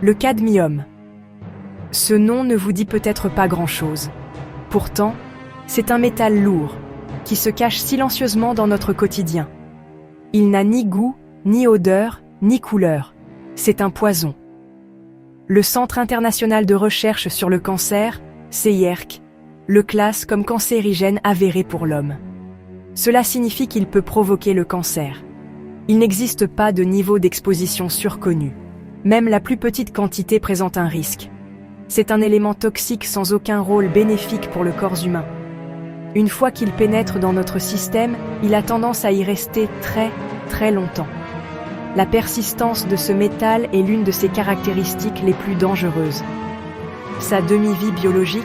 Le cadmium. Ce nom ne vous dit peut-être pas grand-chose. Pourtant, c'est un métal lourd, qui se cache silencieusement dans notre quotidien. Il n'a ni goût, ni odeur, ni couleur. C'est un poison. Le Centre international de recherche sur le cancer, CIRC, le classe comme cancérigène avéré pour l'homme. Cela signifie qu'il peut provoquer le cancer. Il n'existe pas de niveau d'exposition surconnu. Même la plus petite quantité présente un risque. C'est un élément toxique sans aucun rôle bénéfique pour le corps humain. Une fois qu'il pénètre dans notre système, il a tendance à y rester très, très longtemps. La persistance de ce métal est l'une de ses caractéristiques les plus dangereuses. Sa demi-vie biologique,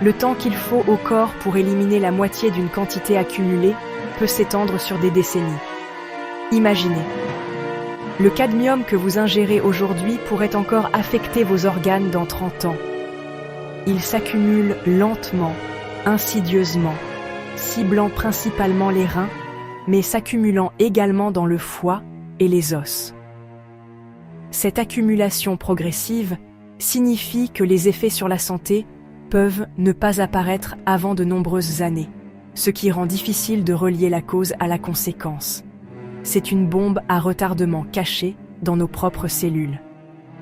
le temps qu'il faut au corps pour éliminer la moitié d'une quantité accumulée, peut s'étendre sur des décennies. Imaginez. Le cadmium que vous ingérez aujourd'hui pourrait encore affecter vos organes dans 30 ans. Il s'accumule lentement, insidieusement, ciblant principalement les reins, mais s'accumulant également dans le foie et les os. Cette accumulation progressive signifie que les effets sur la santé peuvent ne pas apparaître avant de nombreuses années, ce qui rend difficile de relier la cause à la conséquence. C'est une bombe à retardement cachée dans nos propres cellules.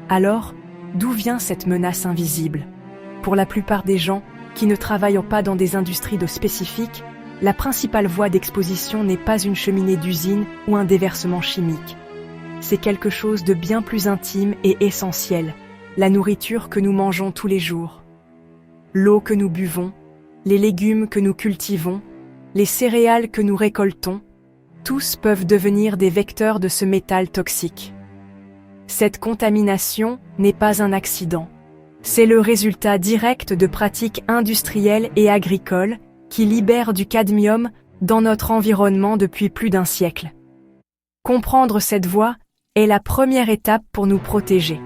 Alors, d'où vient cette menace invisible? Pour la plupart des gens qui ne travaillent pas dans des industries de spécifiques, la principale voie d'exposition n'est pas une cheminée d'usine ou un déversement chimique. C'est quelque chose de bien plus intime et essentiel, la nourriture que nous mangeons tous les jours. L'eau que nous buvons, les légumes que nous cultivons, les céréales que nous récoltons, tous peuvent devenir des vecteurs de ce métal toxique. Cette contamination n'est pas un accident. C'est le résultat direct de pratiques industrielles et agricoles qui libèrent du cadmium dans notre environnement depuis plus d'un siècle. Comprendre cette voie est la première étape pour nous protéger.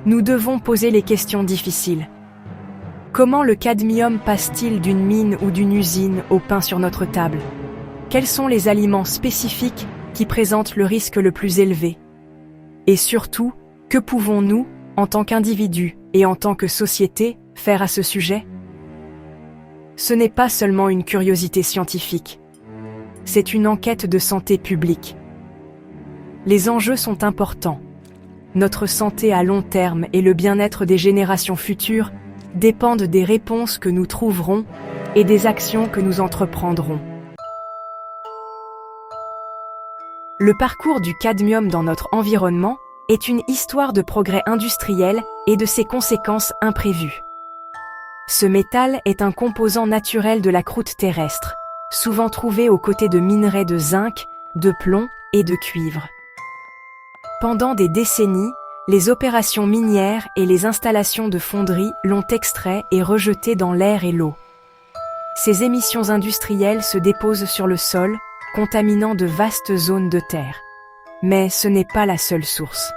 Nous devons poser les questions difficiles. Comment le cadmium passe-t-il d'une mine ou d'une usine au pain sur notre table? Quels sont les aliments spécifiques qui présentent le risque le plus élevé? Et surtout, que pouvons-nous, en tant qu'individus et en tant que société, faire à ce sujet? Ce n'est pas seulement une curiosité scientifique. C'est une enquête de santé publique. Les enjeux sont importants. Notre santé à long terme et le bien-être des générations futures dépendent des réponses que nous trouverons et des actions que nous entreprendrons. Le parcours du cadmium dans notre environnement est une histoire de progrès industriel et de ses conséquences imprévues. Ce métal est un composant naturel de la croûte terrestre, souvent trouvé aux côtés de minerais de zinc, de plomb et de cuivre. Pendant des décennies, les opérations minières et les installations de fonderie l'ont extrait et rejeté dans l'air et l'eau. Ces émissions industrielles se déposent sur le sol, contaminant de vastes zones de terre. Mais ce n'est pas la seule source.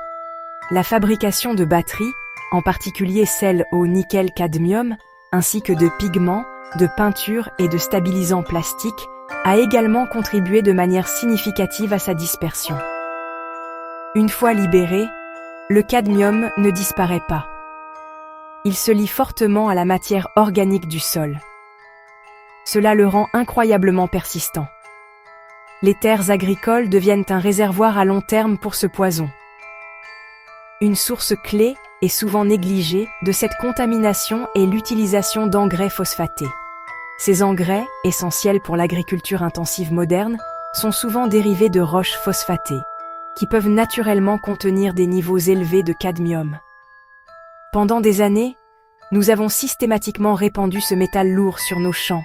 La fabrication de batteries, en particulier celles au nickel-cadmium, ainsi que de pigments, de peintures et de stabilisants plastiques, a également contribué de manière significative à sa dispersion. Une fois libéré, le cadmium ne disparaît pas. Il se lie fortement à la matière organique du sol. Cela le rend incroyablement persistant. Les terres agricoles deviennent un réservoir à long terme pour ce poison. Une source clé et souvent négligée de cette contamination est l'utilisation d'engrais phosphatés. Ces engrais, essentiels pour l'agriculture intensive moderne, sont souvent dérivés de roches phosphatées, qui peuvent naturellement contenir des niveaux élevés de cadmium. Pendant des années, nous avons systématiquement répandu ce métal lourd sur nos champs,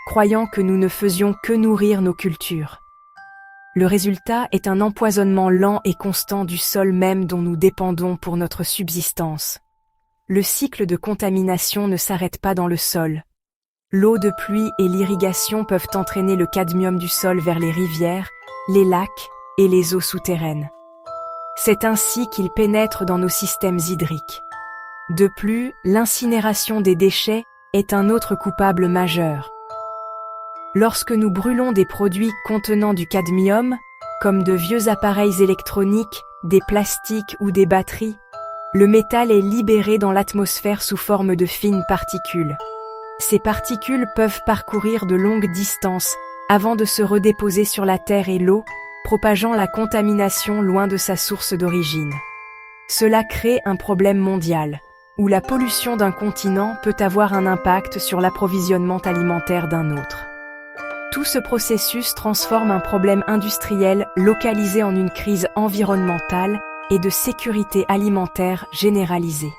croyant que nous ne faisions que nourrir nos cultures. Le résultat est un empoisonnement lent et constant du sol même dont nous dépendons pour notre subsistance. Le cycle de contamination ne s'arrête pas dans le sol. L'eau de pluie et l'irrigation peuvent entraîner le cadmium du sol vers les rivières, les lacs et les eaux souterraines. C'est ainsi qu'il pénètre dans nos systèmes hydriques. De plus, l'incinération des déchets est un autre coupable majeur. Lorsque nous brûlons des produits contenant du cadmium, comme de vieux appareils électroniques, des plastiques ou des batteries, le métal est libéré dans l'atmosphère sous forme de fines particules. Ces particules peuvent parcourir de longues distances avant de se redéposer sur la terre et l'eau, propageant la contamination loin de sa source d'origine. Cela crée un problème mondial, où la pollution d'un continent peut avoir un impact sur l'approvisionnement alimentaire d'un autre. Tout ce processus transforme un problème industriel localisé en une crise environnementale et de sécurité alimentaire généralisée.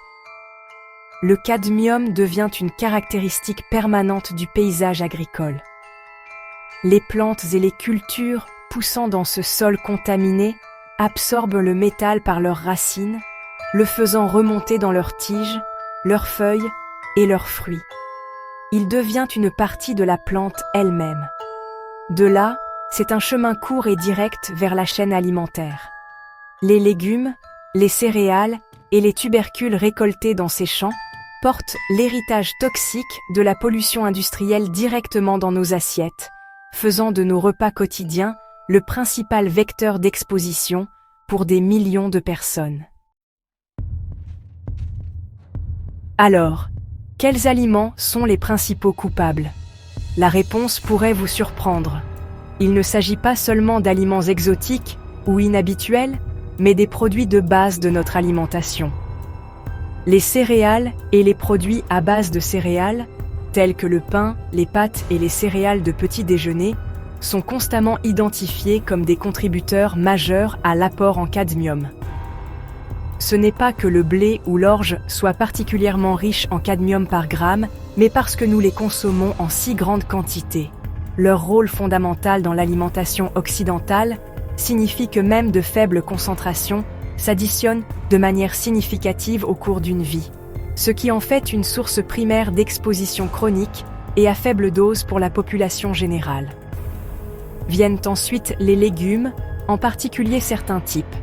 Le cadmium devient une caractéristique permanente du paysage agricole. Les plantes et les cultures poussant dans ce sol contaminé absorbent le métal par leurs racines, le faisant remonter dans leurs tiges, leurs feuilles et leurs fruits. Il devient une partie de la plante elle-même. De là, c'est un chemin court et direct vers la chaîne alimentaire. Les légumes, les céréales et les tubercules récoltés dans ces champs portent l'héritage toxique de la pollution industrielle directement dans nos assiettes, faisant de nos repas quotidiens le principal vecteur d'exposition pour des millions de personnes. Alors, quels aliments sont les principaux coupables? La réponse pourrait vous surprendre. Il ne s'agit pas seulement d'aliments exotiques ou inhabituels, mais des produits de base de notre alimentation. Les céréales et les produits à base de céréales, tels que le pain, les pâtes et les céréales de petit déjeuner, sont constamment identifiés comme des contributeurs majeurs à l'apport en cadmium. Ce n'est pas que le blé ou l'orge soient particulièrement riches en cadmium par gramme, mais parce que nous les consommons en si grande quantité. Leur rôle fondamental dans l'alimentation occidentale signifie que même de faibles concentrations s'additionnent de manière significative au cours d'une vie, ce qui en fait une source primaire d'exposition chronique et à faible dose pour la population générale. Viennent ensuite les légumes, en particulier certains types.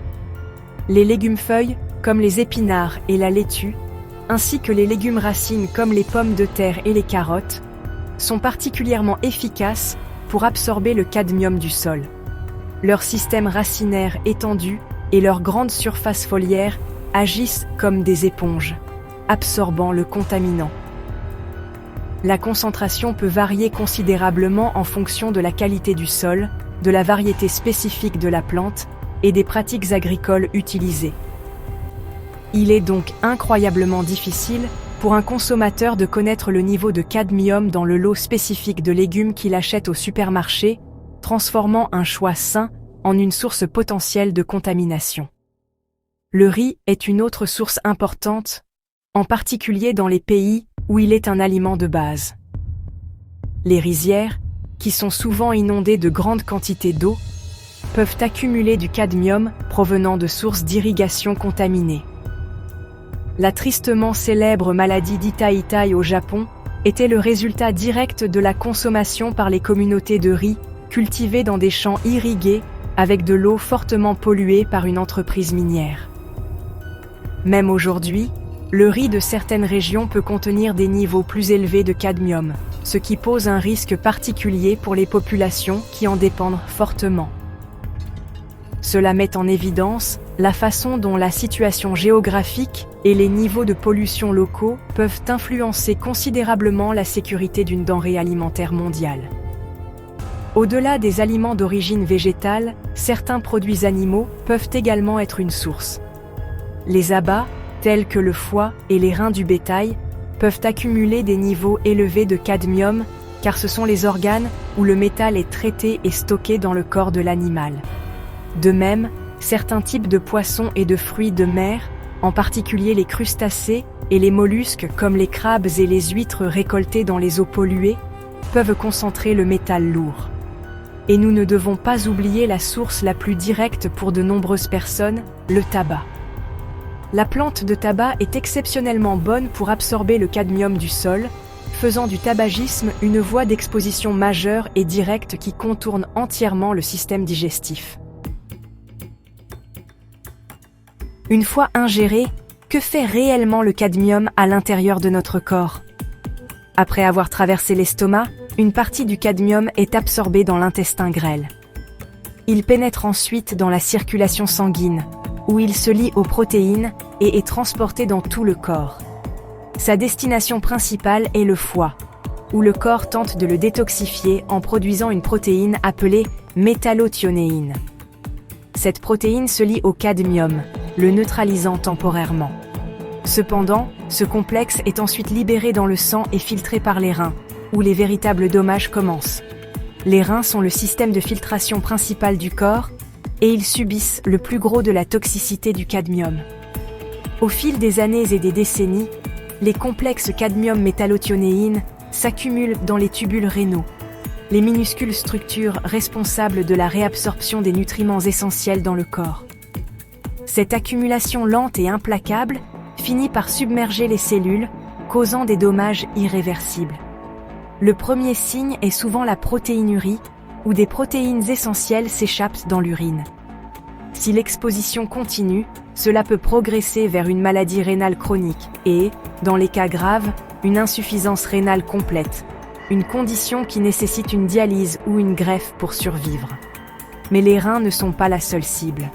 Les légumes-feuilles, comme les épinards et la laitue, ainsi que les légumes racines comme les pommes de terre et les carottes, sont particulièrement efficaces pour absorber le cadmium du sol. Leur système racinaire étendu et leur grande surface foliaire agissent comme des éponges, absorbant le contaminant. La concentration peut varier considérablement en fonction de la qualité du sol, de la variété spécifique de la plante et des pratiques agricoles utilisées. Il est donc incroyablement difficile pour un consommateur de connaître le niveau de cadmium dans le lot spécifique de légumes qu'il achète au supermarché, transformant un choix sain en une source potentielle de contamination. Le riz est une autre source importante, en particulier dans les pays où il est un aliment de base. Les rizières, qui sont souvent inondées de grandes quantités d'eau, peuvent accumuler du cadmium provenant de sources d'irrigation contaminées. La tristement célèbre maladie d'Itai-Itai au Japon était le résultat direct de la consommation par les communautés de riz cultivées dans des champs irrigués avec de l'eau fortement polluée par une entreprise minière. Même aujourd'hui, le riz de certaines régions peut contenir des niveaux plus élevés de cadmium, ce qui pose un risque particulier pour les populations qui en dépendent fortement. Cela met en évidence la façon dont la situation géographique et les niveaux de pollution locaux peuvent influencer considérablement la sécurité d'une denrée alimentaire mondiale. Au-delà des aliments d'origine végétale, certains produits animaux peuvent également être une source. Les abats, tels que le foie et les reins du bétail, peuvent accumuler des niveaux élevés de cadmium car ce sont les organes où le métal est traité et stocké dans le corps de l'animal. De même, certains types de poissons et de fruits de mer, en particulier les crustacés et les mollusques comme les crabes et les huîtres récoltés dans les eaux polluées, peuvent concentrer le métal lourd. Et nous ne devons pas oublier la source la plus directe pour de nombreuses personnes, le tabac. La plante de tabac est exceptionnellement bonne pour absorber le cadmium du sol, faisant du tabagisme une voie d'exposition majeure et directe qui contourne entièrement le système digestif. Une fois ingéré, que fait réellement le cadmium à l'intérieur de notre corps? Après avoir traversé l'estomac, une partie du cadmium est absorbée dans l'intestin grêle. Il pénètre ensuite dans la circulation sanguine, où il se lie aux protéines et est transporté dans tout le corps. Sa destination principale est le foie, où le corps tente de le détoxifier en produisant une protéine appelée métallothionéine. Cette protéine se lie au cadmium, le neutralisant temporairement. Cependant, ce complexe est ensuite libéré dans le sang et filtré par les reins, où les véritables dommages commencent. Les reins sont le système de filtration principal du corps, et ils subissent le plus gros de la toxicité du cadmium. Au fil des années et des décennies, les complexes cadmium-métallothionéine s'accumulent dans les tubules rénaux, les minuscules structures responsables de la réabsorption des nutriments essentiels dans le corps. Cette accumulation lente et implacable finit par submerger les cellules, causant des dommages irréversibles. Le premier signe est souvent la protéinurie, où des protéines essentielles s'échappent dans l'urine. Si l'exposition continue, cela peut progresser vers une maladie rénale chronique et, dans les cas graves, une insuffisance rénale complète, une condition qui nécessite une dialyse ou une greffe pour survivre. Mais les reins ne sont pas la seule cible.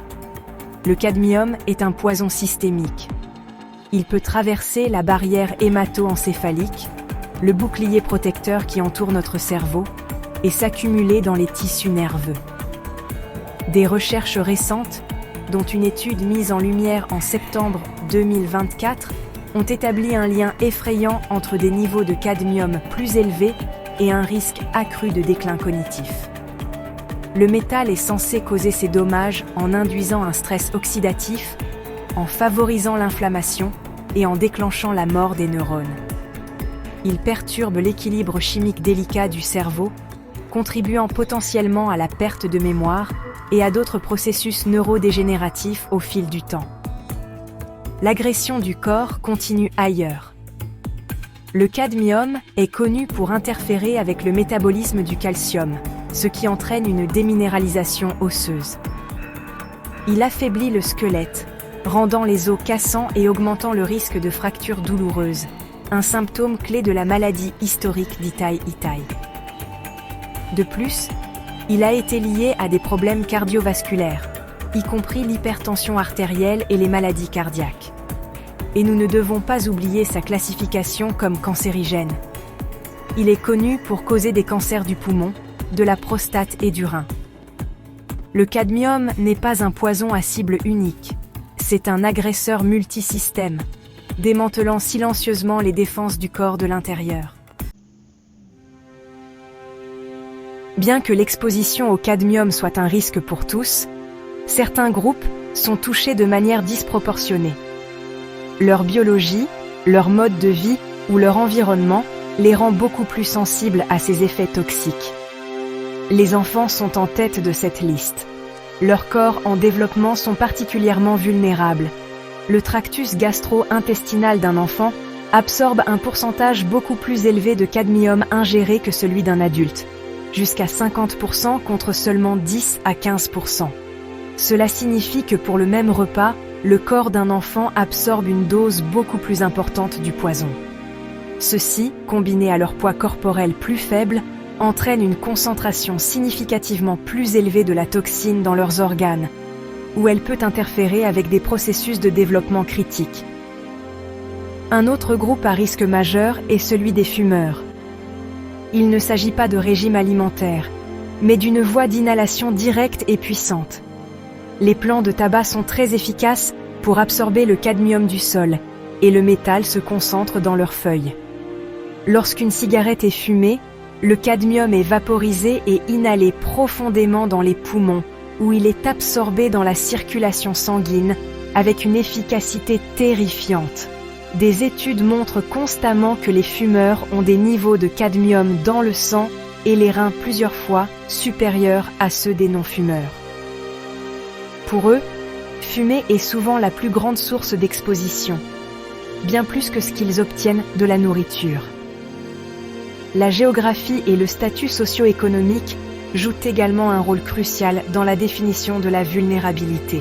Le cadmium est un poison systémique. Il peut traverser la barrière hémato-encéphalique, le bouclier protecteur qui entoure notre cerveau, et s'accumuler dans les tissus nerveux. Des recherches récentes, dont une étude mise en lumière en septembre 2024, ont établi un lien effrayant entre des niveaux de cadmium plus élevés et un risque accru de déclin cognitif. Le métal est censé causer ces dommages en induisant un stress oxydatif, en favorisant l'inflammation et en déclenchant la mort des neurones. Il perturbe l'équilibre chimique délicat du cerveau, contribuant potentiellement à la perte de mémoire et à d'autres processus neurodégénératifs au fil du temps. L'agression du corps continue ailleurs. Le cadmium est connu pour interférer avec le métabolisme du calcium, ce qui entraîne une déminéralisation osseuse. Il affaiblit le squelette, rendant les os cassants et augmentant le risque de fractures douloureuses, un symptôme clé de la maladie historique d'Itai-Itai. De plus, il a été lié à des problèmes cardiovasculaires, y compris l'hypertension artérielle et les maladies cardiaques. Et nous ne devons pas oublier sa classification comme cancérigène. Il est connu pour causer des cancers du poumon, de la prostate et du rein. Le cadmium n'est pas un poison à cible unique, c'est un agresseur multisystème, démantelant silencieusement les défenses du corps de l'intérieur. Bien que l'exposition au cadmium soit un risque pour tous, certains groupes sont touchés de manière disproportionnée. Leur biologie, leur mode de vie ou leur environnement les rend beaucoup plus sensibles à ces effets toxiques. Les enfants sont en tête de cette liste. Leurs corps en développement sont particulièrement vulnérables. Le tractus gastro-intestinal d'un enfant absorbe un pourcentage beaucoup plus élevé de cadmium ingéré que celui d'un adulte, jusqu'à 50% contre seulement 10 à 15%. Cela signifie que pour le même repas, le corps d'un enfant absorbe une dose beaucoup plus importante du poison. Ceci, combiné à leur poids corporel plus faible, entraîne une concentration significativement plus élevée de la toxine dans leurs organes, où elle peut interférer avec des processus de développement critiques. Un autre groupe à risque majeur est celui des fumeurs. Il ne s'agit pas de régime alimentaire, mais d'une voie d'inhalation directe et puissante. Les plants de tabac sont très efficaces pour absorber le cadmium du sol, et le métal se concentre dans leurs feuilles. Lorsqu'une cigarette est fumée, le cadmium est vaporisé et inhalé profondément dans les poumons, où il est absorbé dans la circulation sanguine avec une efficacité terrifiante. Des études montrent constamment que les fumeurs ont des niveaux de cadmium dans le sang et les reins plusieurs fois supérieurs à ceux des non-fumeurs. Pour eux, fumer est souvent la plus grande source d'exposition, bien plus que ce qu'ils obtiennent de la nourriture. La géographie et le statut socio-économique jouent également un rôle crucial dans la définition de la vulnérabilité.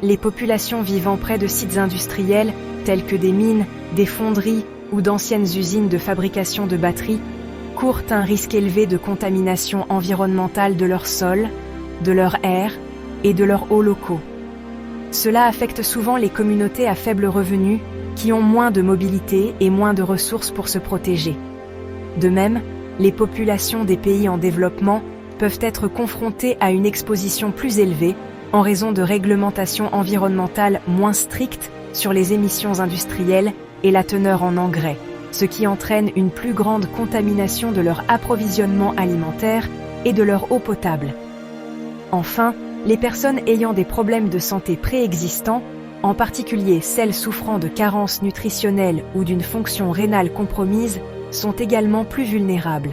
Les populations vivant près de sites industriels, tels que des mines, des fonderies ou d'anciennes usines de fabrication de batteries, courent un risque élevé de contamination environnementale de leur sol, de leur air et de leurs eaux locaux. Cela affecte souvent les communautés à faible revenu, qui ont moins de mobilité et moins de ressources pour se protéger. De même, les populations des pays en développement peuvent être confrontées à une exposition plus élevée en raison de réglementations environnementales moins strictes sur les émissions industrielles et la teneur en engrais, ce qui entraîne une plus grande contamination de leur approvisionnement alimentaire et de leur eau potable. Enfin, les personnes ayant des problèmes de santé préexistants, en particulier celles souffrant de carences nutritionnelles ou d'une fonction rénale compromise, sont également plus vulnérables.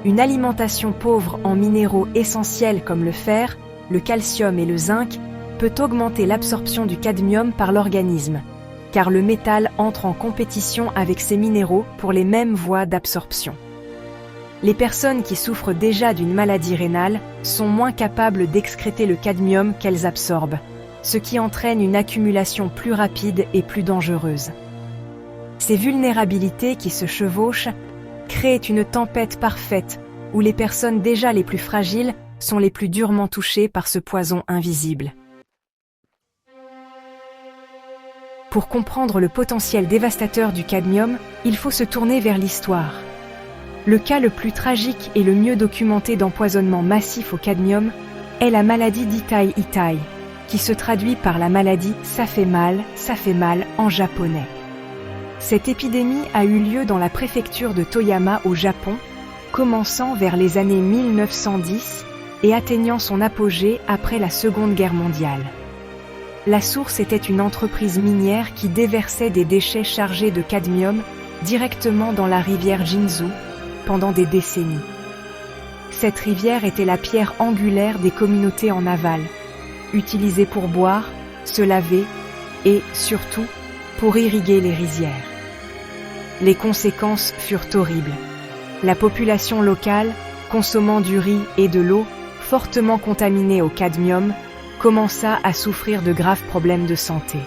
Une alimentation pauvre en minéraux essentiels comme le fer, le calcium et le zinc peut augmenter l'absorption du cadmium par l'organisme, car le métal entre en compétition avec ces minéraux pour les mêmes voies d'absorption. Les personnes qui souffrent déjà d'une maladie rénale sont moins capables d'excréter le cadmium qu'elles absorbent, ce qui entraîne une accumulation plus rapide et plus dangereuse. Ces vulnérabilités qui se chevauchent créent une tempête parfaite où les personnes déjà les plus fragiles sont les plus durement touchées par ce poison invisible. Pour comprendre le potentiel dévastateur du cadmium, il faut se tourner vers l'histoire. Le cas le plus tragique et le mieux documenté d'empoisonnement massif au cadmium est la maladie d'Itai-Itai, qui se traduit par la maladie ça fait mal en japonais. Cette épidémie a eu lieu dans la préfecture de Toyama au Japon, commençant vers les années 1910 et atteignant son apogée après la Seconde Guerre mondiale. La source était une entreprise minière qui déversait des déchets chargés de cadmium directement dans la rivière Jinzu pendant des décennies. Cette rivière était la pierre angulaire des communautés en aval, utilisée pour boire, se laver et, surtout, pour irriguer les rizières. Les conséquences furent horribles. La population locale, consommant du riz et de l'eau fortement contaminée au cadmium, commença à souffrir de graves problèmes de santé.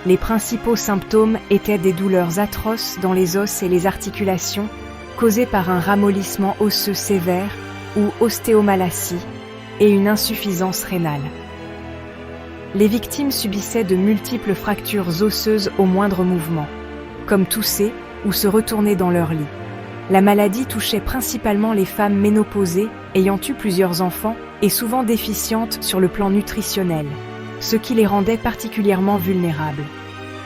Les principaux symptômes étaient des douleurs atroces dans les os et les articulations, causées par un ramollissement osseux sévère ou ostéomalacie, et une insuffisance rénale. Les victimes subissaient de multiples fractures osseuses au moindre mouvement, comme tousser ou se retourner dans leur lit. La maladie touchait principalement les femmes ménopausées ayant eu plusieurs enfants et souvent déficientes sur le plan nutritionnel, ce qui les rendait particulièrement vulnérables.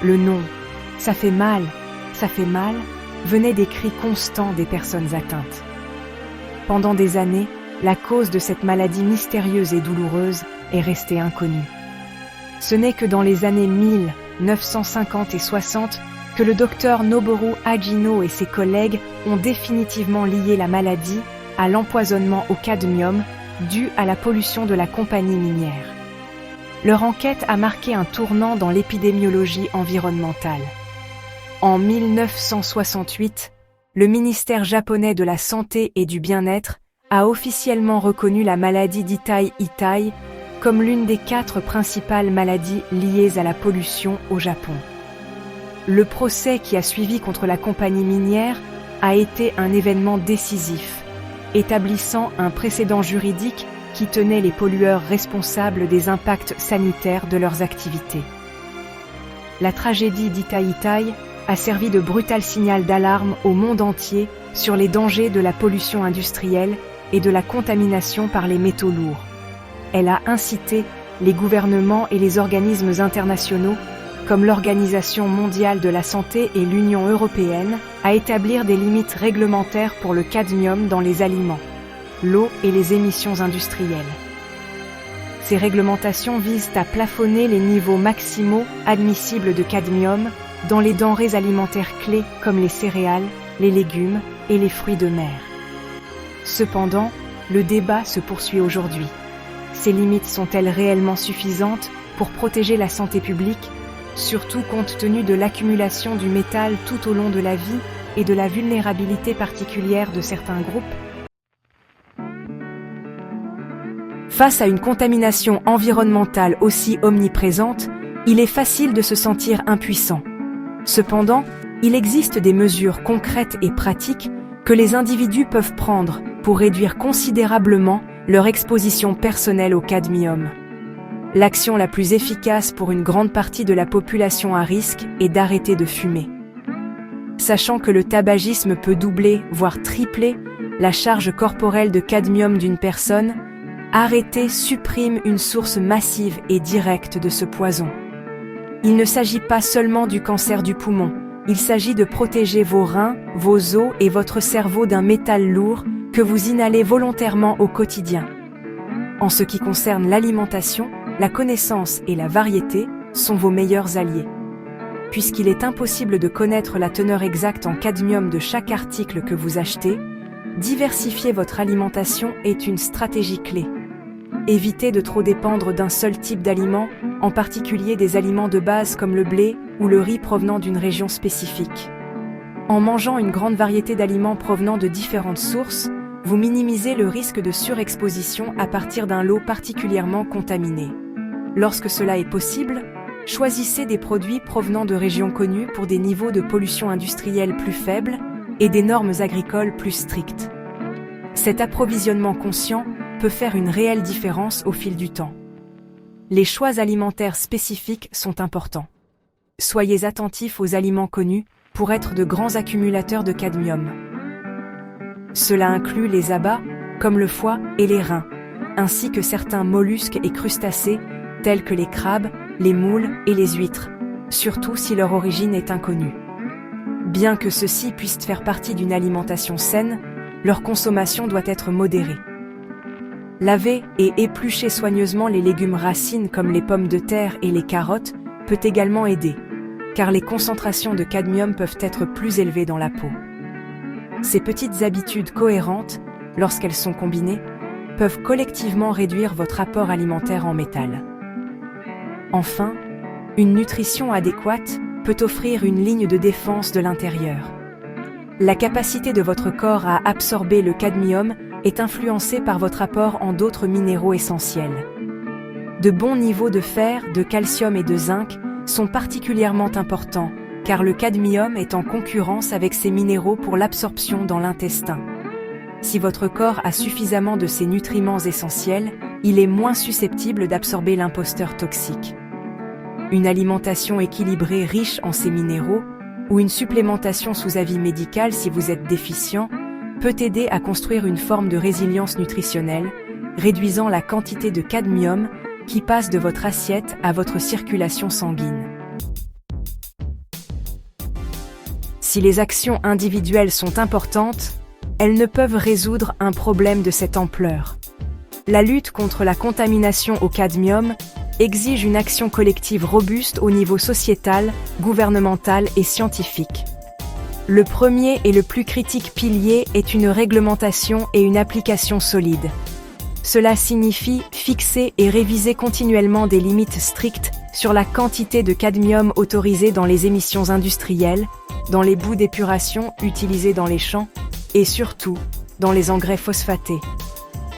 Le nom « ça fait mal » venait des cris constants des personnes atteintes. Pendant des années, la cause de cette maladie mystérieuse et douloureuse est restée inconnue. Ce n'est que dans les années 1950 et 60 que le docteur Noboru Agino et ses collègues ont définitivement lié la maladie à l'empoisonnement au cadmium dû à la pollution de la compagnie minière. Leur enquête a marqué un tournant dans l'épidémiologie environnementale. En 1968, le ministère japonais de la Santé et du Bien-être a officiellement reconnu la maladie d'Itai-Itai comme l'une des 4 principales maladies liées à la pollution au Japon. Le procès qui a suivi contre la compagnie minière a été un événement décisif, établissant un précédent juridique qui tenait les pollueurs responsables des impacts sanitaires de leurs activités. La tragédie d'Itai-Itai a servi de brutal signal d'alarme au monde entier sur les dangers de la pollution industrielle et de la contamination par les métaux lourds. Elle a incité les gouvernements et les organismes internationaux, comme l'Organisation mondiale de la santé et l'Union européenne, à établir des limites réglementaires pour le cadmium dans les aliments, l'eau et les émissions industrielles. Ces réglementations visent à plafonner les niveaux maximaux admissibles de cadmium dans les denrées alimentaires clés comme les céréales, les légumes et les fruits de mer. Cependant, le débat se poursuit aujourd'hui. Ces limites sont-elles réellement suffisantes pour protéger la santé publique, surtout compte tenu de l'accumulation du métal tout au long de la vie et de la vulnérabilité particulière de certains groupes? Face à une contamination environnementale aussi omniprésente, il est facile de se sentir impuissant. Cependant, il existe des mesures concrètes et pratiques que les individus peuvent prendre pour réduire considérablement leur exposition personnelle au cadmium. L'action la plus efficace pour une grande partie de la population à risque est d'arrêter de fumer. Sachant que le tabagisme peut doubler, voire tripler, la charge corporelle de cadmium d'une personne, arrêter supprime une source massive et directe de ce poison. Il ne s'agit pas seulement du cancer du poumon, il s'agit de protéger vos reins, vos os et votre cerveau d'un métal lourd que vous inhalez volontairement au quotidien. En ce qui concerne l'alimentation, la connaissance et la variété sont vos meilleurs alliés. Puisqu'il est impossible de connaître la teneur exacte en cadmium de chaque article que vous achetez, diversifier votre alimentation est une stratégie clé. Évitez de trop dépendre d'un seul type d'aliment, en particulier des aliments de base comme le blé ou le riz provenant d'une région spécifique. En mangeant une grande variété d'aliments provenant de différentes sources, vous minimisez le risque de surexposition à partir d'un lot particulièrement contaminé. Lorsque cela est possible, choisissez des produits provenant de régions connues pour des niveaux de pollution industrielle plus faibles et des normes agricoles plus strictes. Cet approvisionnement conscient peut faire une réelle différence au fil du temps. Les choix alimentaires spécifiques sont importants. Soyez attentifs aux aliments connus pour être de grands accumulateurs de cadmium. Cela inclut les abats, comme le foie et les reins, ainsi que certains mollusques et crustacés, tels que les crabes, les moules et les huîtres, surtout si leur origine est inconnue. Bien que ceux-ci puissent faire partie d'une alimentation saine, leur consommation doit être modérée. Laver et éplucher soigneusement les légumes racines comme les pommes de terre et les carottes peut également aider, car les concentrations de cadmium peuvent être plus élevées dans la peau. Ces petites habitudes cohérentes, lorsqu'elles sont combinées, peuvent collectivement réduire votre apport alimentaire en métal. Enfin, une nutrition adéquate peut offrir une ligne de défense de l'intérieur. La capacité de votre corps à absorber le cadmium est influencée par votre apport en d'autres minéraux essentiels. De bons niveaux de fer, de calcium et de zinc sont particulièrement importants, car le cadmium est en concurrence avec ces minéraux pour l'absorption dans l'intestin. Si votre corps a suffisamment de ces nutriments essentiels, il est moins susceptible d'absorber l'imposteur toxique. Une alimentation équilibrée riche en ces minéraux, ou une supplémentation sous avis médical si vous êtes déficient, peut aider à construire une forme de résilience nutritionnelle, réduisant la quantité de cadmium qui passe de votre assiette à votre circulation sanguine. Si les actions individuelles sont importantes, elles ne peuvent résoudre un problème de cette ampleur. La lutte contre la contamination au cadmium exige une action collective robuste au niveau sociétal, gouvernemental et scientifique. Le premier et le plus critique pilier est une réglementation et une application solide. Cela signifie fixer et réviser continuellement des limites strictes sur la quantité de cadmium autorisée dans les émissions industrielles, dans les boues d'épuration utilisées dans les champs et surtout dans les engrais phosphatés.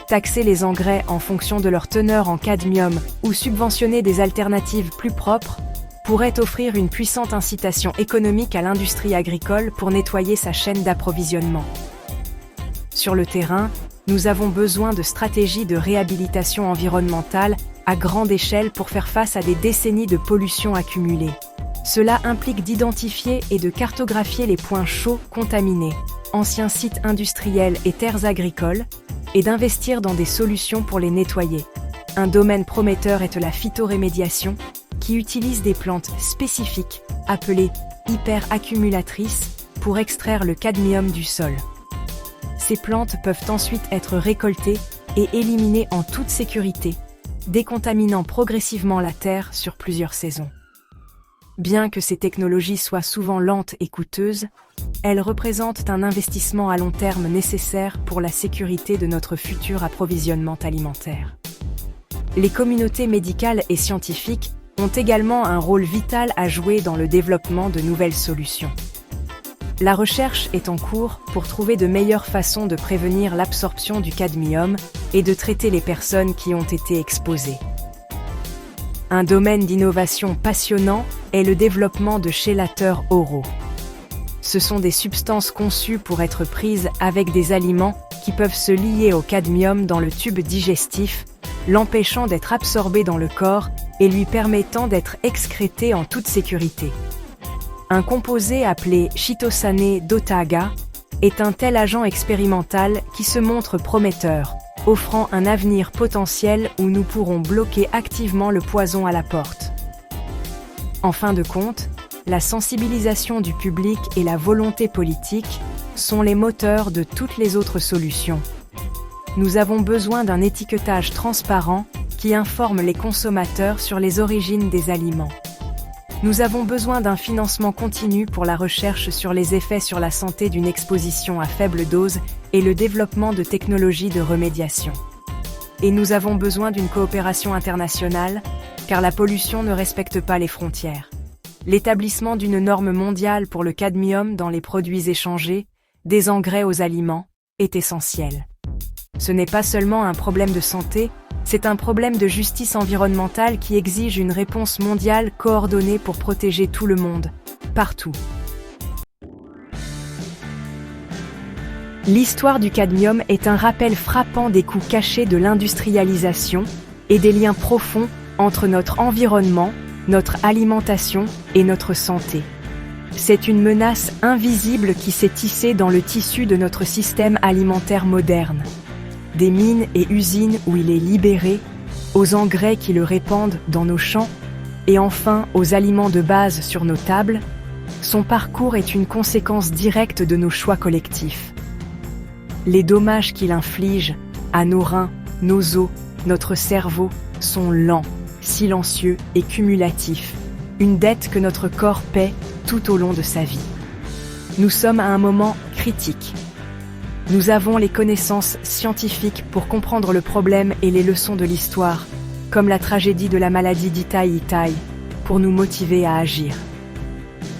Taxer les engrais en fonction de leur teneur en cadmium ou subventionner des alternatives plus propres pourrait offrir une puissante incitation économique à l'industrie agricole pour nettoyer sa chaîne d'approvisionnement. Sur le terrain, nous avons besoin de stratégies de réhabilitation environnementale à grande échelle pour faire face à des décennies de pollution accumulée. Cela implique d'identifier et de cartographier les points chauds contaminés, anciens sites industriels et terres agricoles, et d'investir dans des solutions pour les nettoyer. Un domaine prometteur est la phytorémédiation, qui utilise des plantes spécifiques, appelées hyperaccumulatrices, pour extraire le cadmium du sol. Ces plantes peuvent ensuite être récoltées et éliminées en toute sécurité, décontaminant progressivement la terre sur plusieurs saisons. Bien que ces technologies soient souvent lentes et coûteuses, elles représentent un investissement à long terme nécessaire pour la sécurité de notre futur approvisionnement alimentaire. Les communautés médicales et scientifiques ont également un rôle vital à jouer dans le développement de nouvelles solutions. La recherche est en cours pour trouver de meilleures façons de prévenir l'absorption du cadmium et de traiter les personnes qui ont été exposées. Un domaine d'innovation passionnant est le développement de chélateurs oraux. Ce sont des substances conçues pour être prises avec des aliments qui peuvent se lier au cadmium dans le tube digestif, l'empêchant d'être absorbé dans le corps et lui permettant d'être excrété en toute sécurité. Un composé appelé chitosane d'Otaga est un tel agent expérimental qui se montre prometteur, offrant un avenir potentiel où nous pourrons bloquer activement le poison à la porte. En fin de compte, la sensibilisation du public et la volonté politique sont les moteurs de toutes les autres solutions. Nous avons besoin d'un étiquetage transparent qui informe les consommateurs sur les origines des aliments. Nous avons besoin d'un financement continu pour la recherche sur les effets sur la santé d'une exposition à faible dose et le développement de technologies de remédiation. Et nous avons besoin d'une coopération internationale, car la pollution ne respecte pas les frontières. L'établissement d'une norme mondiale pour le cadmium dans les produits échangés, des engrais aux aliments, est essentiel. Ce n'est pas seulement un problème de santé, c'est un problème de justice environnementale qui exige une réponse mondiale coordonnée pour protéger tout le monde, partout. L'histoire du cadmium est un rappel frappant des coûts cachés de l'industrialisation et des liens profonds entre notre environnement, notre alimentation et notre santé. C'est une menace invisible qui s'est tissée dans le tissu de notre système alimentaire moderne. Des mines et usines où il est libéré, aux engrais qui le répandent dans nos champs, et enfin aux aliments de base sur nos tables, son parcours est une conséquence directe de nos choix collectifs. Les dommages qu'il inflige à nos reins, nos os, notre cerveau sont lents, silencieux et cumulatifs, une dette que notre corps paie tout au long de sa vie. Nous sommes à un moment critique. Nous avons les connaissances scientifiques pour comprendre le problème et les leçons de l'histoire, comme la tragédie de la maladie d'Itai-Itai, pour nous motiver à agir.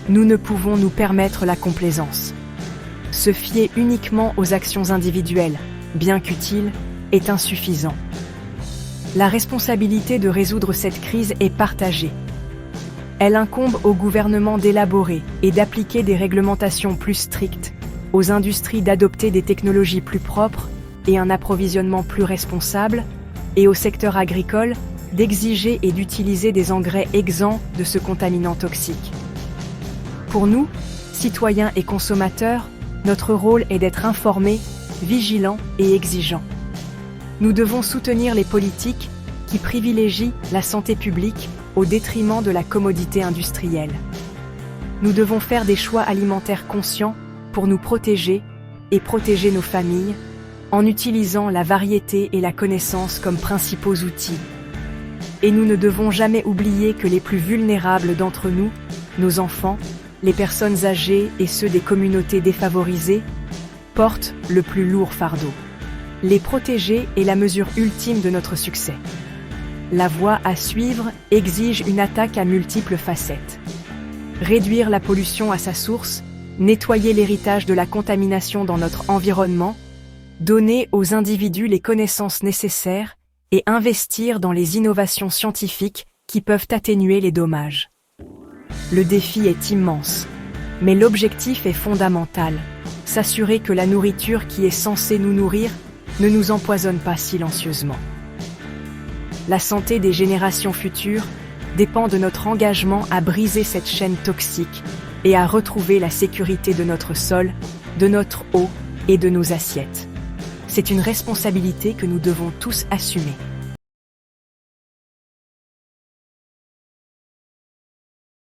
Nous ne pouvons nous permettre la complaisance. Se fier uniquement aux actions individuelles, bien qu'utiles, est insuffisant. La responsabilité de résoudre cette crise est partagée. Elle incombe au gouvernement d'élaborer et d'appliquer des réglementations plus strictes, aux industries d'adopter des technologies plus propres et un approvisionnement plus responsable, et au secteur agricole d'exiger et d'utiliser des engrais exempts de ce contaminant toxique. Pour nous, citoyens et consommateurs, notre rôle est d'être informés, vigilants et exigeants. Nous devons soutenir les politiques qui privilégient la santé publique au détriment de la commodité industrielle. Nous devons faire des choix alimentaires conscients pour nous protéger et protéger nos familles, en utilisant la variété et la connaissance comme principaux outils. Et nous ne devons jamais oublier que les plus vulnérables d'entre nous, nos enfants, les personnes âgées et ceux des communautés défavorisées, portent le plus lourd fardeau. Les protéger est la mesure ultime de notre succès. La voie à suivre exige une attaque à multiples facettes. Réduire la pollution à sa source, nettoyer l'héritage de la contamination dans notre environnement, donner aux individus les connaissances nécessaires et investir dans les innovations scientifiques qui peuvent atténuer les dommages. Le défi est immense, mais l'objectif est fondamental, s'assurer que la nourriture qui est censée nous nourrir ne nous empoisonne pas silencieusement. La santé des générations futures dépend de notre engagement à briser cette chaîne toxique et à retrouver la sécurité de notre sol, de notre eau et de nos assiettes. C'est une responsabilité que nous devons tous assumer.